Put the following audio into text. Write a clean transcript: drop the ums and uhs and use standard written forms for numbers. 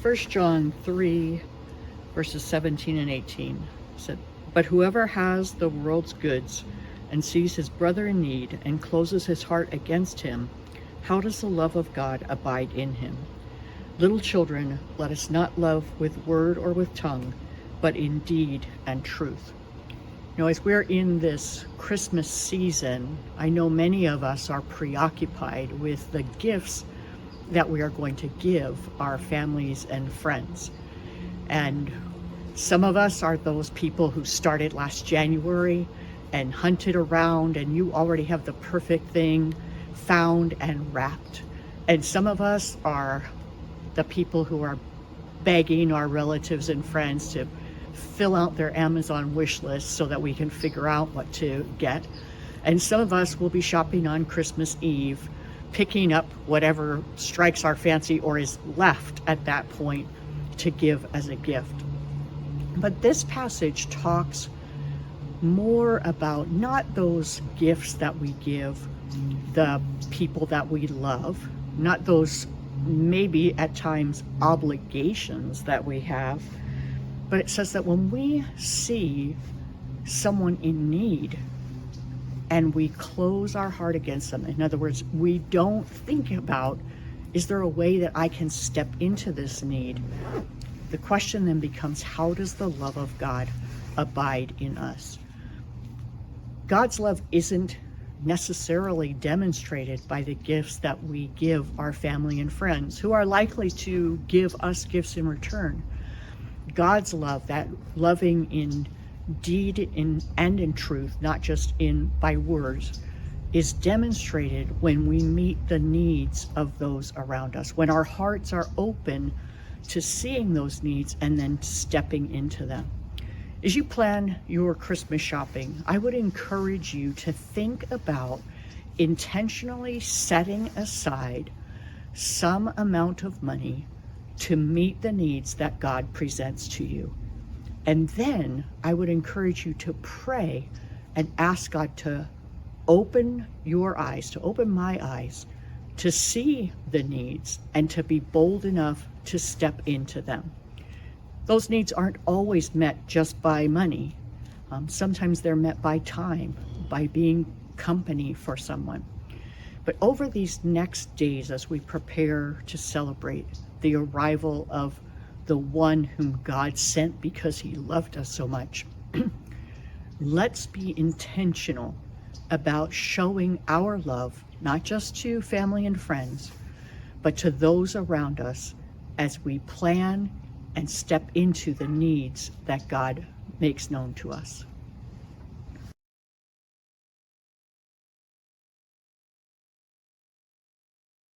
1 John 3, verses 17 and 18 said, "But whoever has the world's goods and sees his brother in need and closes his heart against him, how does the love of God abide in him? Little children, let us not love with word or with tongue, but in deed and truth." You know, as we're in this Christmas season, I know many of us are preoccupied with the gifts that we are going to give our families and friends. And some of us are those people who started last January and hunted around, and you already have the perfect thing found and wrapped. And some of us are the people who are begging our relatives and friends to fill out their Amazon wish list so that we can figure out what to get. And some of us will be shopping on Christmas Eve, picking up whatever strikes our fancy or is left at that point to give as a gift. But this passage talks more about not those gifts that we give the people that we love, not those maybe at times obligations that we have, but it says that when we see someone in need and we close our heart against them, in other words, we don't think about, is there a way that I can step into this need? The question then becomes, how does the love of God abide in us? God's love isn't necessarily demonstrated by the gifts that we give our family and friends, who are likely to give us gifts in return. God's love, that loving in deed and in truth, not just by words, is demonstrated when we meet the needs of those around us, when our hearts are open to seeing those needs and then stepping into them. As you plan your Christmas shopping, I would encourage you to think about intentionally setting aside some amount of money to meet the needs that God presents to you. And then I would encourage you to pray and ask God to open your eyes, to open my eyes, to see the needs and to be bold enough to step into them. Those needs aren't always met just by money. Sometimes they're met by time, by being company for someone. But over these next days, as we prepare to celebrate the arrival of the one whom God sent because he loved us so much, let's be intentional about showing our love, not just to family and friends, but to those around us as we plan and step into the needs that God makes known to us.